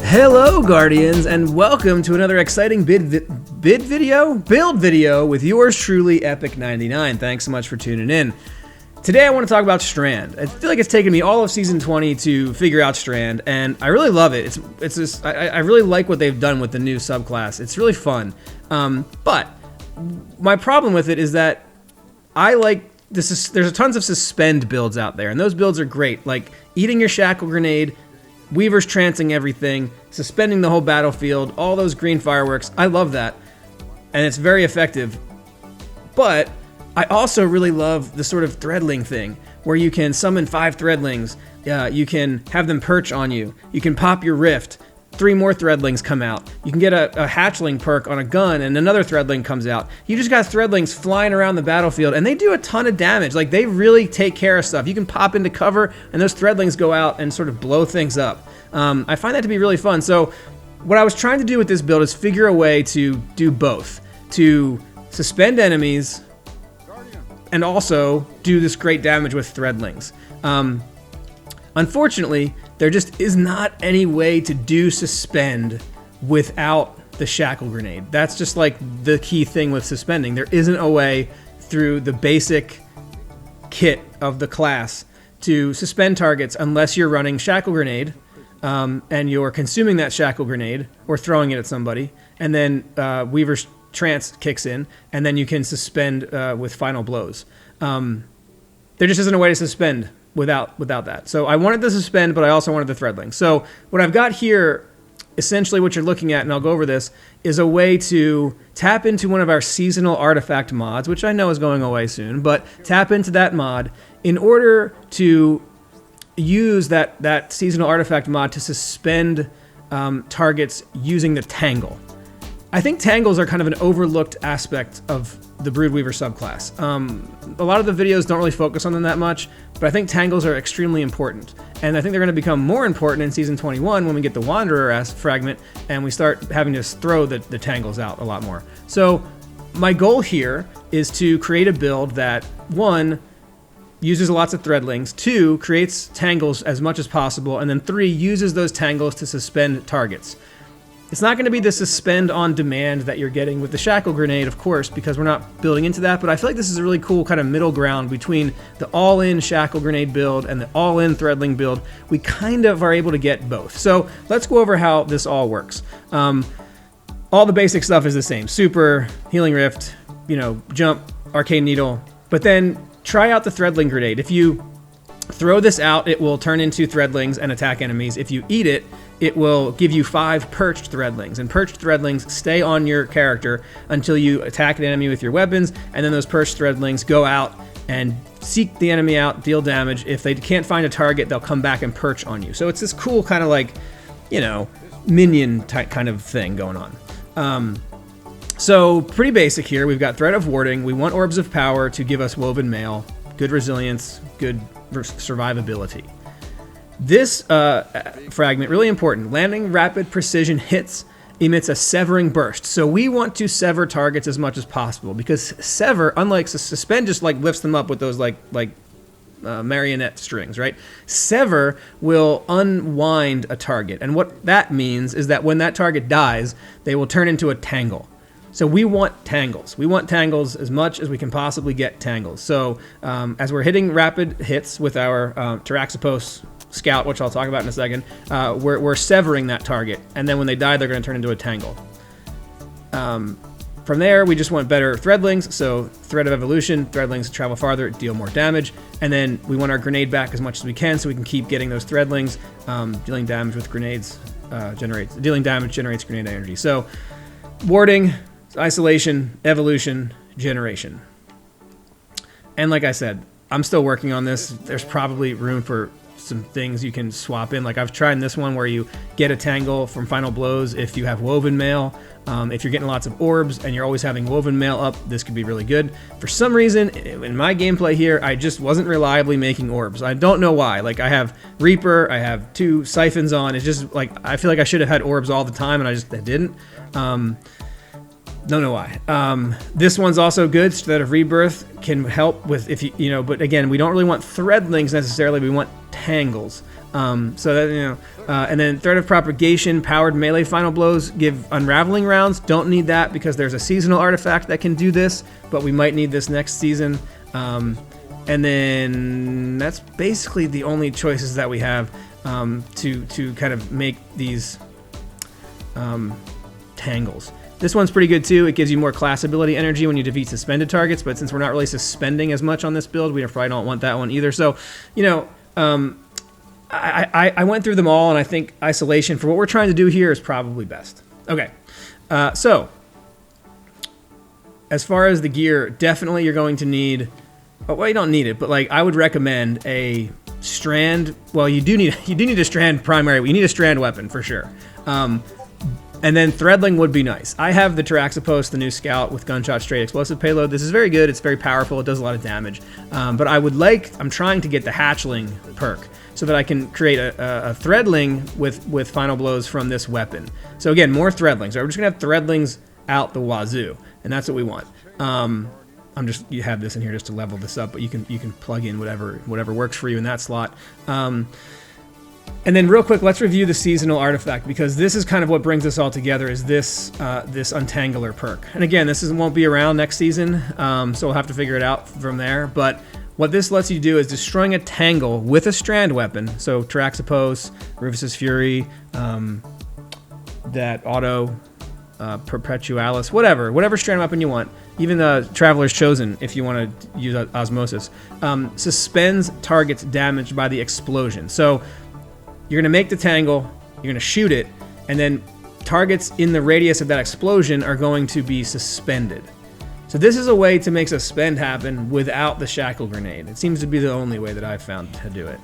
Hello, Guardians, and welcome to another exciting build video with yours truly, Epic99. Thanks so much for tuning in. Today I want to talk about Strand. I feel like it's taken me all of Season 20 to figure out Strand, and I really love it. It's just, I really like what they've done with the new subclass. It's really fun. But my problem with it is that I like this. There's tons of suspend builds out there, and those builds are great. Like eating your shackle grenade, Weaver's trancing everything, suspending the whole battlefield, all those green fireworks. I love that, and it's very effective. But I also really love the sort of threadling thing, where you can summon 5 threadlings, you can have them perch on you, you can pop your rift, 3 more threadlings come out, you can get a hatchling perk on a gun and another threadling comes out. You just got threadlings flying around the battlefield and they do a ton of damage. Like, they really take care of stuff. You can pop into cover and those threadlings go out and sort of blow things up. I find that to be really fun. So what I was trying to do with this build is figure a way to do both, to suspend enemies and also do this great damage with threadlings. Unfortunately, there just is not any way to do suspend without the shackle grenade. That's just like the key thing with suspending. There isn't a way through the basic kit of the class to suspend targets unless you're running shackle grenade and you're consuming that shackle grenade or throwing it at somebody, and then Weaver's trance kicks in, and then you can suspend with final blows. There just isn't a way to suspend without that. So I wanted to suspend, but I also wanted the threadling. So what I've got here, essentially what you're looking at, and I'll go over this, is a way to tap into one of our seasonal artifact mods, which I know is going away soon, but tap into that mod in order to use that seasonal artifact mod to suspend targets using the tangle. I think tangles are kind of an overlooked aspect of the Broodweaver subclass. A lot of the videos don't really focus on them that much, but I think tangles are extremely important. And I think they're going to become more important in Season 21 when we get the Wanderer fragment and we start having to throw the tangles out a lot more. So my goal here is to create a build that, 1, uses lots of threadlings, 2, creates tangles as much as possible, and then 3, uses those tangles to suspend targets. It's not going to be the suspend on demand that you're getting with the shackle grenade, of course, because we're not building into that, but I feel like this is a really cool kind of middle ground between the all-in shackle grenade build and the all-in threadling build. We kind of are able to get both. So let's go over how this all works. All the basic stuff is the same. Super, healing rift, jump, arcane needle, but then try out the threadling grenade. If you throw this out, it will turn into threadlings and attack enemies. If you eat it, it will give you 5 perched threadlings, and perched threadlings stay on your character until you attack an enemy with your weapons, and then those perched threadlings go out and seek the enemy out, deal damage. If they can't find a target, they'll come back and perch on you. So it's this cool kind of like, minion type kind of thing going on. So pretty basic here. We've got Threat of Warding. We want Orbs of Power to give us Woven Mail, good resilience, good survivability. This fragment, really important. Landing rapid precision hits emits a severing burst. So we want to sever targets as much as possible, because sever, unlike suspend, just like lifts them up with those like marionette strings, right? Sever will unwind a target. And what that means is that when that target dies, they will turn into a tangle. So we want tangles. We want tangles as much as we can possibly get tangles. So as we're hitting rapid hits with our Taraxipos Scout, which I'll talk about in a second, we're severing that target, and then when they die, they're going to turn into a tangle. From there, we just want better threadlings, so Thread of Evolution, threadlings travel farther, deal more damage, and then we want our grenade back as much as we can so we can keep getting those threadlings. Dealing damage with grenades generates grenade energy. So warding, isolation, evolution, generation. And like I said, I'm still working on this. There's probably room for some things you can swap in. Like I've tried this one where you get a tangle from final blows if you have woven mail. If you're getting lots of orbs and you're always having woven mail up, this could be really good. For some reason, in my gameplay here, I just wasn't reliably making orbs. I don't know why. Like I have Reaper, I have 2 siphons on. It's just like, I feel like I should have had orbs all the time and I didn't. Don't know why. This one's also good. Thread of Rebirth can help with, if you know, but again, we don't really want threadlings necessarily. We want tangles. So that, and then threat of propagation, powered melee final blows give unraveling rounds. Don't need that because there's a seasonal artifact that can do this, but we might need this next season. And then that's basically the only choices that we have to kind of make these tangles. This one's pretty good too. It gives you more class ability energy when you defeat suspended targets, but since we're not really suspending as much on this build, we probably don't want that one either. So, I went through them all, and I think isolation for what we're trying to do here is probably best. Okay, so as far as the gear, definitely you're going to need. Well, you don't need it, but like I would recommend a Strand. Well, you do need a Strand primary. You need a Strand weapon for sure. And then Threadling would be nice. I have the Taraxipos, the new scout with gunshot straight explosive payload. This is very good. It's very powerful. It does a lot of damage. But I'm trying to get the Hatchling perk so that I can create a Threadling with final blows from this weapon. So again, more Threadlings. We're just gonna have Threadlings out the wazoo, and that's what we want. You have this in here just to level this up, but you can plug in whatever works for you in that slot. And then real quick, let's review the seasonal artifact, because this is kind of what brings us all together, is this Untangler perk. And again, this won't be around next season, so we'll have to figure it out from there. But what this lets you do is destroying a tangle with a Strand weapon. So Taraxipos, Rufus's Fury, that auto, Perpetualis, whatever Strand weapon you want. Even the Traveler's Chosen, if you want to use Osmosis, suspends targets damaged by the explosion. So you're going to make the tangle, you're going to shoot it, and then targets in the radius of that explosion are going to be suspended. So this is a way to make suspend happen without the shackle grenade. It seems to be the only way that I've found to do it.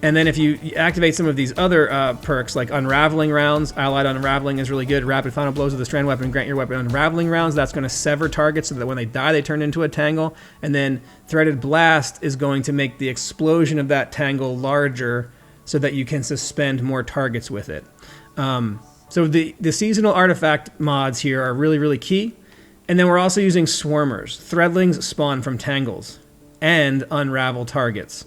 And then if you activate some of these other perks, like Unraveling Rounds, Allied Unraveling is really good. Rapid Final Blows with the Strand weapon grant your weapon Unraveling Rounds. That's going to sever targets so that when they die, they turn into a tangle. And then Threaded Blast is going to make the explosion of that tangle larger so that you can suspend more targets with it. So the seasonal artifact mods here are really, really key. And then we're also using Swarmers. Threadlings spawn from tangles and unravel targets.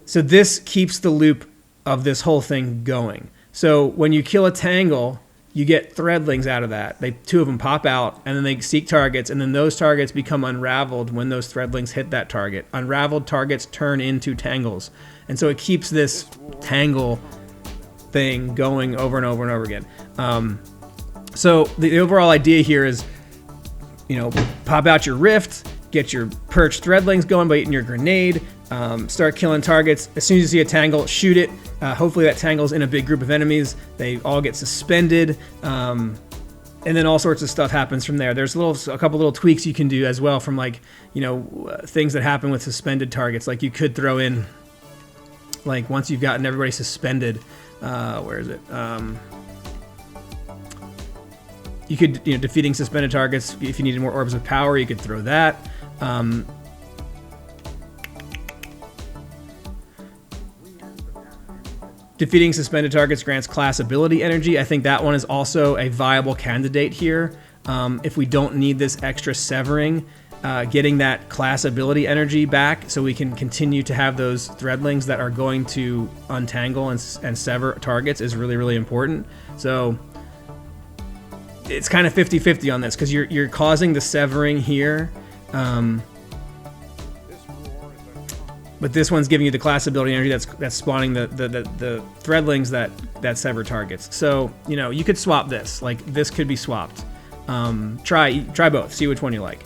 So this keeps the loop of this whole thing going. So when you kill a tangle, you get Threadlings out of that. Two of them pop out, and then they seek targets, and then those targets become unraveled when those Threadlings hit that target. Unraveled targets turn into tangles. And so it keeps this tangle thing going over and over and over again. So the overall idea here is, pop out your Rift, get your perched Threadlings going by eating your grenade, start killing targets. As soon as you see a tangle, shoot it. Hopefully that tangle's in a big group of enemies. They all get suspended. And then all sorts of stuff happens from there. There's a couple little tweaks you can do as well from things that happen with suspended targets. Like you could throw in, once you've gotten everybody suspended, where is it? You could, defeating suspended targets. If you needed more orbs of power, you could throw that. Defeating suspended targets grants class ability energy. I think that one is also a viable candidate here. If we don't need this extra severing, getting that class ability energy back so we can continue to have those Threadlings that are going to untangle and sever targets is really, really important. So it's kind of 50-50 on this, because you're causing the severing here. But this one's giving you the class ability energy that's spawning the Threadlings that sever targets. So, you could swap this. This could be swapped. Try both. See which one you like.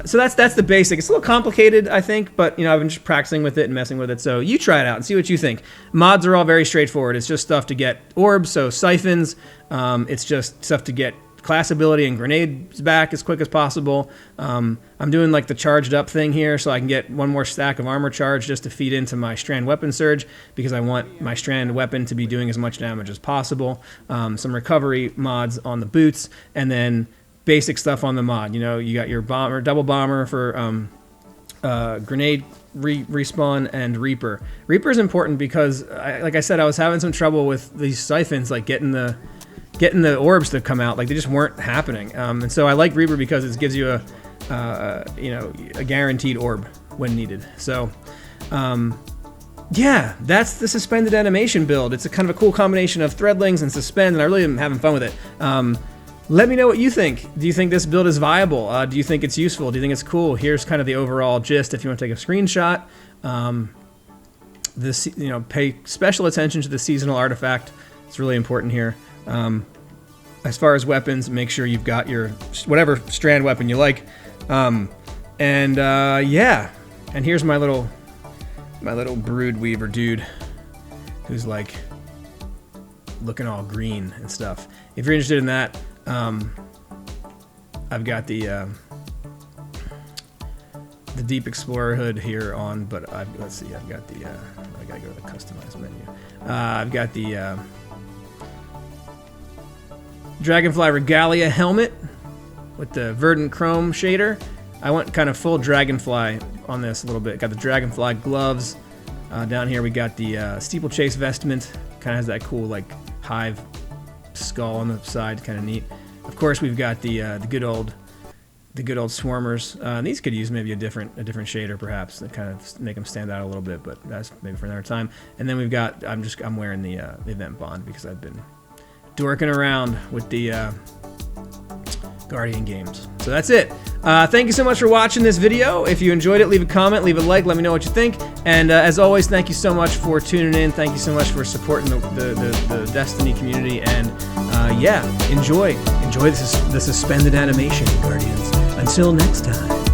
So that's the basic. It's a little complicated, I think, but I've been just practicing with it and messing with it. So you try it out and see what you think. Mods are all very straightforward. It's just stuff to get orbs, so siphons. It's just stuff to get class ability and grenades back as quick as possible. I'm doing the charged up thing here so I can get one more stack of armor charge just to feed into my Strand weapon surge, because I want my Strand weapon to be doing as much damage as possible. Some recovery mods on the boots, and then basic stuff on the mod. You got your bomber, double bomber for grenade respawn, and Reaper. Reaper is important because, like I said, I was having some trouble with these siphons, getting the orbs to come out. They just weren't happening. And so I like Reaper because it gives you a guaranteed orb when needed. So yeah, that's the suspended animation build. It's a kind of a cool combination of threadlings and suspend, and I really am having fun with it. Let me know what you think. Do you think this build is viable? Do you think it's useful? Do you think it's cool? Here's kind of the overall gist if you want to take a screenshot. This, pay special attention to the seasonal artifact. It's really important here. As far as weapons, make sure you've got your whatever strand weapon you like. Yeah, and here's my little brood weaver dude, who's like looking all green and stuff. If you're interested in that, I've got the Deep Explorer hood here on, but let's see, I've got the I gotta go to the customized menu. I've got the Dragonfly Regalia helmet with the verdant chrome shader. I went kind of full Dragonfly on this a little bit. Got the Dragonfly gloves. Down here we got the Steeplechase vestment. Kind of has that cool like hive skull on the side, kind of neat. Of course, we've got the good old swarmers. These could use maybe a different shader perhaps that kind of make them stand out a little bit, but that's maybe for another time. And then we've got I'm wearing the event bond because I've been dorking around with the Guardian games. So that's it. Thank you so much for watching this video. If you enjoyed it, leave a comment, leave a like, let me know what you think. And as always, thank you so much for tuning in. Thank you so much for supporting the Destiny community. And yeah, enjoy the suspended animation, Guardians. Until next time.